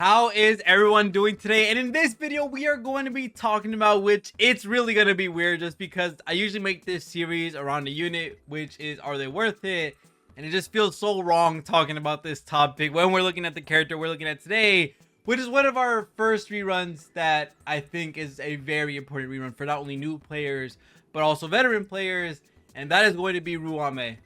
How is everyone doing today? And in this video, we are going to be talking about, which it's really going to be weird just because I usually make this series around a unit, which is, are they worth it? And it just feels so wrong talking about this topic when we're looking at the character we're looking at today, which is one of our first reruns that I think is a very important rerun for not only new players, but also veteran players. And that is going to be Ruan Mei.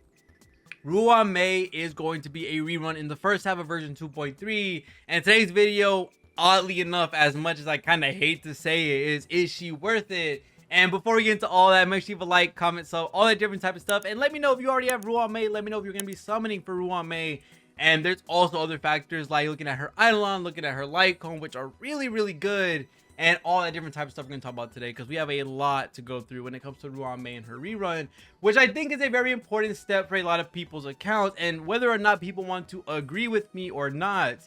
Ruan Mei is going to be a rerun in the first half of version 2.3, and today's video, oddly enough, as much as I kind of hate to say it, is she worth it? And before we get into all that, make sure you leave a like, comment, sub, all that different type of stuff, and let me know if you already have Ruan Mei. Let me know if you're going to be summoning for Ruan Mei. And there's also other factors like looking at her Eidolon, looking at her light cone, which are really good, and all that different type of stuff we're going to talk about today, because we have a lot to go through when it comes to Ruan Mei and her rerun, which I think is a very important step for a lot of people's accounts. And whether or not people want to agree with me or not,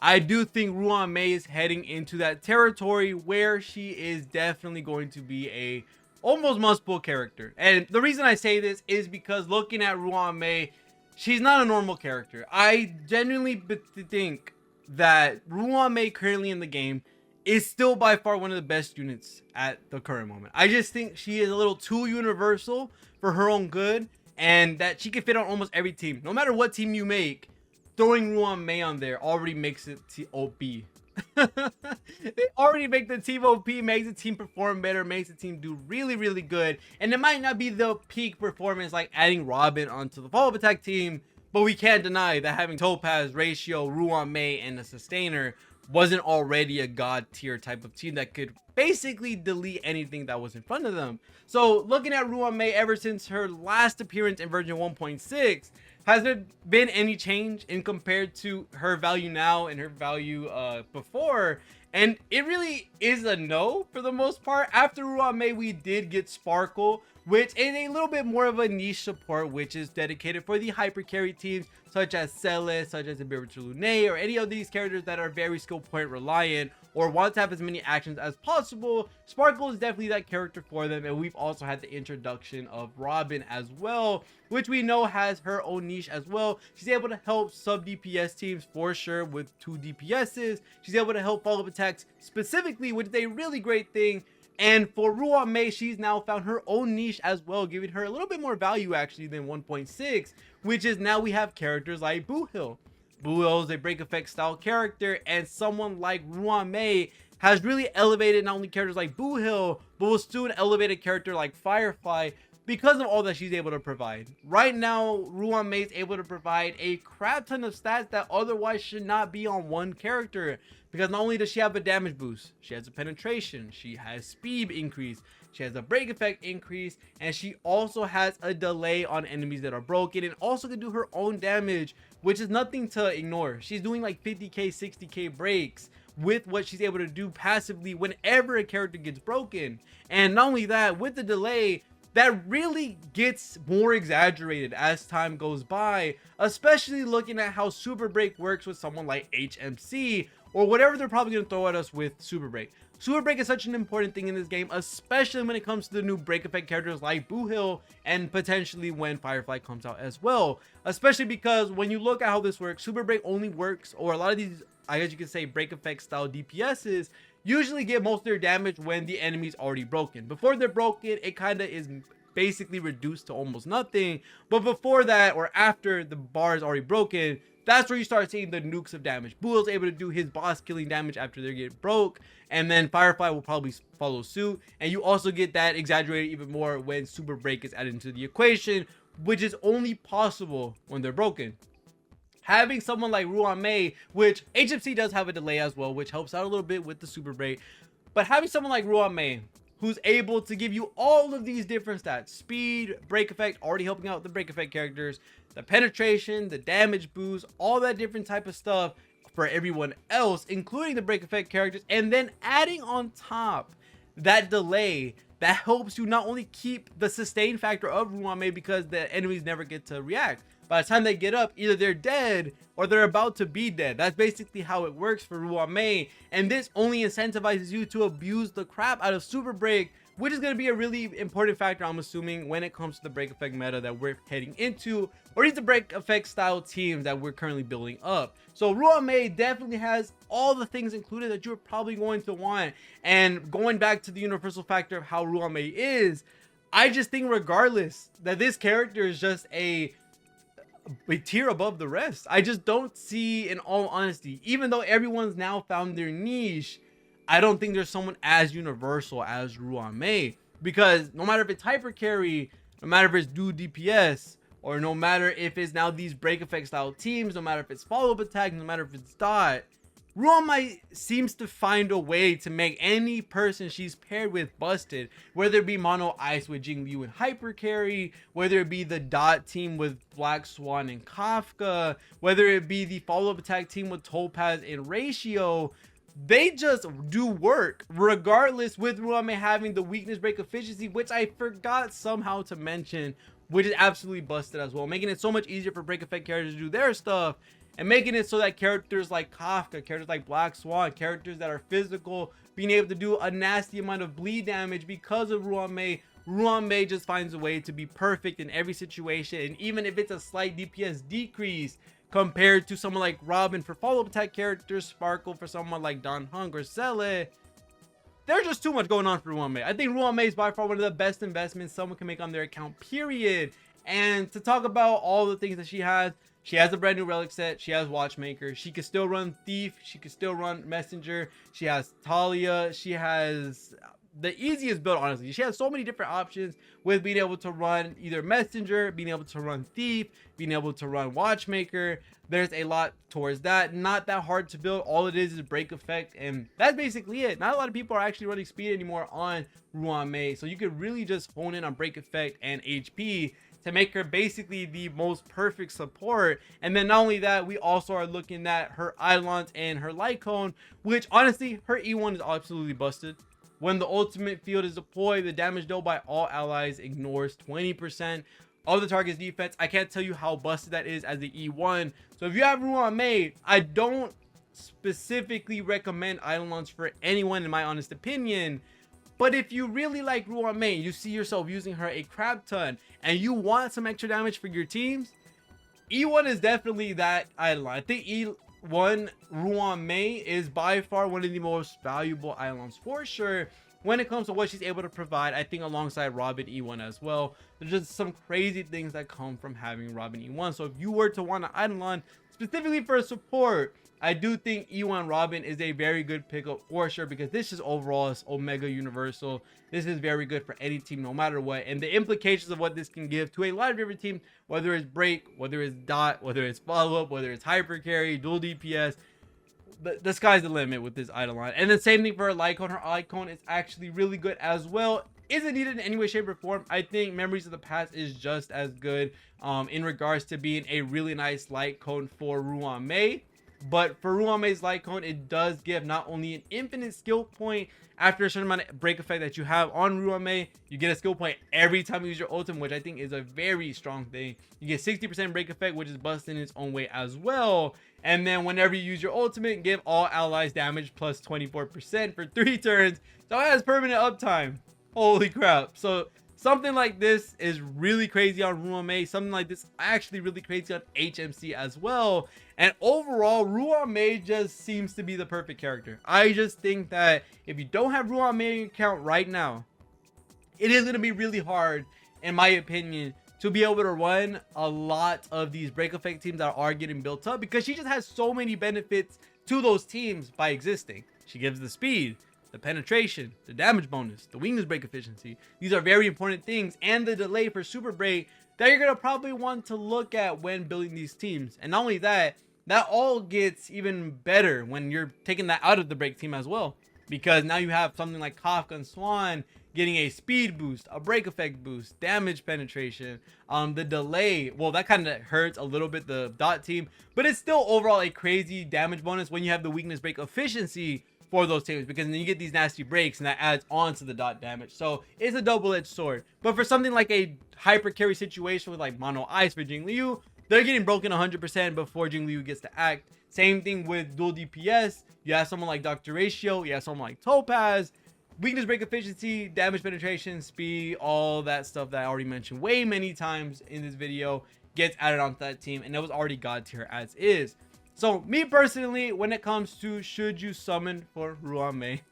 I do think Ruan Mei is heading into that territory where she is definitely going to be a almost must-pull character. And the reason I say this is because looking at Ruan Mei, she's not a normal character. I genuinely think that Ruan Mei currently in the game is still by far one of the best units at the current moment. I just think she is a little too universal for her own good, and that she can fit on almost every team. No matter what team you make, throwing Ruan Mei on there already makes it OP. They already make the team OP, makes the team perform better, makes the team do really good. And it might not be the peak performance like adding Robin onto the follow-up attack team, but we can't deny that having Topaz, Ratio, Ruan Mei, and a Sustainer wasn't already a god tier type of team that could basically delete anything that was in front of them. So looking at Ruan Mei ever since her last appearance in version 1.6, has there been any change in compared to her value now and her value before? And it really is a no for the most part. After Ruan Mei, we did get Sparkle, which is a little bit more of a niche support, which is dedicated for the hyper carry teams such as Celis, such as Spiritual Lune, or any of these characters that are very skill point reliant or want to have as many actions as possible. Sparkle is definitely that character for them. And we've also had the introduction of Robin as well, which we know has her own niche as well. She's able to help sub DPS teams for sure with 2 DPSs. She's able to help follow-up attacks specifically, which is a really great thing. And for Ruan Mei, she's now found her own niche as well, giving her a little bit more value actually than 1.6, which is now we have characters like Boohill. Boohill is a break effect style character, and someone like Ruan Mei has really elevated not only characters like Boohill, but will soon elevate a character like Firefly because of all that she's able to provide. Right now, Ruan Mei is able to provide a crap ton of stats that otherwise should not be on one character, because not only does she have a damage boost, she has a penetration, she has speed increase, she has a break effect increase, and she also has a delay on enemies that are broken, and also can do her own damage, which is nothing to ignore. She's doing like 50k 60k breaks with what she's able to do passively whenever a character gets broken. And not only that, with the delay, that really gets more exaggerated as time goes by, especially looking at how Super Break works with someone like HMC, or whatever they're probably going to throw at us with Super Break. Super Break is such an important thing in this game, especially when it comes to the new break effect characters like Boohill, and potentially when Firefly comes out as well. Especially because when you look at how this works, Super Break only works, or a lot of these, I guess you could say, break effect style DPSs usually get most of their damage when the enemy's already broken. Before they're broken, it kind of is basically reduced to almost nothing. But before that, or after the bar is already broken, that's where you start seeing the nukes of damage. Boohill's able to do his boss killing damage after they get broke, and then Firefly will probably follow suit. And you also get that exaggerated even more when Super Break is added into the equation, which is only possible when they're broken. Having someone like Ruan Mei, which HMC does have a delay as well, which helps out a little bit with the Super Break, but having someone like Ruan Mei who's able to give you all of these different stats, speed, break effect, already helping out the break effect characters, the penetration, the damage boost, all that different type of stuff for everyone else, including the break effect characters, and then adding on top that delay that helps you not only keep the sustain factor of Ruan Mei, because the enemies never get to react. By the time they get up, either they're dead or they're about to be dead. That's basically how it works for Ruan Mei, and this only incentivizes you to abuse the crap out of Super Break which is going to be a really important factor, I'm assuming, when it comes to the break effect meta that we're heading into, or even the break effect style teams that we're currently building up. So Ruan Mei definitely has all the things included that you're probably going to want. And going back to the universal factor of how Ruan Mei is, I just think regardless that this character is just a tier above the rest. I just don't see, in all honesty, even though everyone's now found their niche, I don't think there's someone as universal as Ruan Mei, because no matter if it's hyper carry, no matter if it's dual DPS, or no matter if it's now these break effect style teams, no matter if it's follow-up attack, no matter if it's dot, Ruan Mei seems to find a way to make any person she's paired with busted, whether it be mono ice with Jingliu and hyper carry, whether it be the dot team with Black Swan and Kafka, whether it be the follow-up attack team with Topaz and Ratio. They just do work regardless, with Ruan Mei having the weakness break efficiency, which I forgot somehow to mention, which is absolutely busted as well, making it so much easier for break effect characters to do their stuff, and making it so that characters like Kafka, characters like Black Swan, characters that are physical, being able to do a nasty amount of bleed damage because of Ruan Mei. Ruan Mei just finds a way to be perfect in every situation, and even if it's a slight DPS decrease compared to someone like Robin for follow-up attack characters, Sparkle for someone like Don Hung or Cele, there's just too much going on for Ruan Mei. I think Ruan Mei is by far one of the best investments someone can make on their account, period. And to talk about all the things that she has a brand new relic set, she has Watchmaker, she can still run Thief, she can still run Messenger, she has Talia, she has the easiest build, honestly. She has so many different options with being able to run either Messenger, being able to run Thief, being able to run Watchmaker. There's a lot towards that. Not that hard to build. All it is break effect, and that's basically it. Not a lot of people are actually running speed anymore on Ruan Mei, so you could really just hone in on break effect and HP to make her basically the most perfect support. And then not only that, we also are looking at her Eidolons and her Light Cone, which honestly, her E1 is absolutely busted. When the ultimate field is deployed, the damage dealt by all allies ignores 20% of the target's defense. I can't tell you how busted that is as the E1. So if you have Ruan Mei, I don't specifically recommend Eidolons for anyone, in my honest opinion. But if you really like Ruan Mei, you see yourself using her a crap ton, and you want some extra damage for your teams, E1 is definitely that Eidolon. I think E1 Ruan Mei is by far one of the most valuable Eidolons for sure when it comes to what she's able to provide. I think alongside Robin E1 as well. There's just some crazy things that come from having Robin E1. So if you were to want an Eidolon specifically for support, I do think E1 Robin is a very good pickup for sure, because this is overall is Omega Universal. This is very good for any team no matter what, and the implications of what this can give to a lot of different teams, whether it's break, whether it's dot, whether it's follow-up, whether it's hyper carry, dual DPS, the sky's the limit with this Eidolon. And the same thing for her Light Cone. Her Light Cone is actually really good as well. Isn't needed in any way, shape, or form. I think Memories of the Past is just as good in regards to being a really nice Light Cone for Ruan Mei. But for Ruan Mei's Light Cone, it does give not only an infinite skill point after a certain amount of break effect that you have on Ruan Mei, you get a skill point every time you use your ultimate, which I think is a very strong thing. You get 60% break effect, which is busted in its own way as well. And then whenever you use your ultimate, give all allies damage plus 24% for 3 turns. So it has permanent uptime. Holy crap. So something like this is really crazy on Ruan Mei. Something like this actually really crazy on HMC as well. And overall, Ruan Mei just seems to be the perfect character. I just think that if you don't have Ruan Mei in your account right now, it is going to be really hard, in my opinion, to be able to run a lot of these break effect teams that are getting built up, because she just has so many benefits to those teams by existing. She gives the speed, the penetration, the damage bonus, the weakness break efficiency. These are very important things, and the delay for super break that you're going to probably want to look at when building these teams. And not only that, that all gets even better when you're taking that out of the break team as well, because now you have something like Kafka and Swan getting a speed boost, a break effect boost, damage penetration, the delay. Well, that kind of hurts a little bit the dot team, but it's still overall a crazy damage bonus when you have the weakness break efficiency for those teams, because then you get these nasty breaks and that adds on to the dot damage. So it's a double-edged sword. But for something like a hyper carry situation with like mono ice for Jingliu, they're getting broken 100% before Jingliu gets to act. Same thing with dual DPS. You have someone like Dr. Ratio, you have someone like Topaz. weakness break efficiency, damage penetration, speed, all that stuff that I already mentioned way many times in this video gets added onto that team, and it was already god tier as is. So me personally, when it comes to should you summon for Ruan Mei,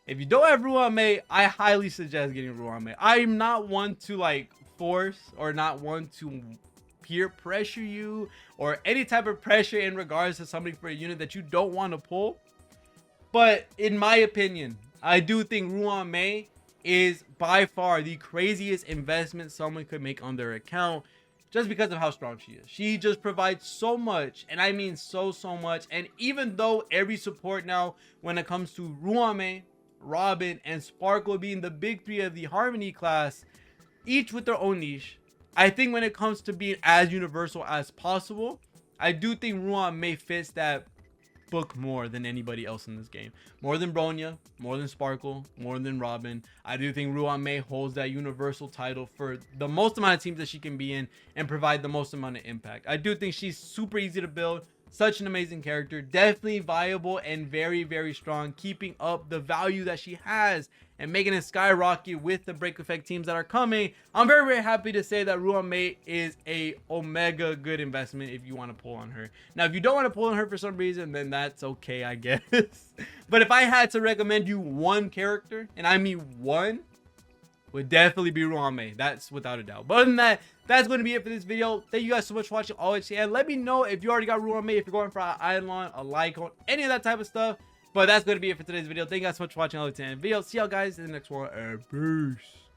if you don't have Ruan Mei, I highly suggest getting Ruan Mei. I'm not one to like force or not one to peer pressure you or any type of pressure in regards to somebody for a unit that you don't want to pull. But in my opinion, I do think Ruan Mei is by far the craziest investment someone could make on their account, just because of how strong she is. She just provides so much, and I mean so much. And even though every support now, when it comes to Ruan Mei, Robin, and Sparkle being the big three of the Harmony class, each with their own niche, I think when it comes to being as universal as possible, I do think Ruan Mei fits that book more than anybody else in this game. More than Bronya, more than Sparkle, more than Robin. I do think Ruan Mei holds that universal title for the most amount of teams that she can be in and provide the most amount of impact. I do think she's super easy to build. Such an amazing character, definitely viable and very strong, keeping up the value that she has and making it skyrocket with the break effect teams that are coming. I'm very happy to say that Ruan Mei is a omega good investment if you want to pull on her. Now if you don't want to pull on her for some reason, then that's okay, I guess. But if I had to recommend you one character, and I mean one, would definitely be Ruan Mei. That's without a doubt. But other than that, that's going to be it for this video. Thank you guys so much for watching always, and let me know if you already got Ruan Mei, if you're going for an Eidolon, a Lycon, any of that type of stuff. But that's going to be it for today's video. Thank you guys so much for watching all the 10 videos. See y'all guys in the next one. Peace.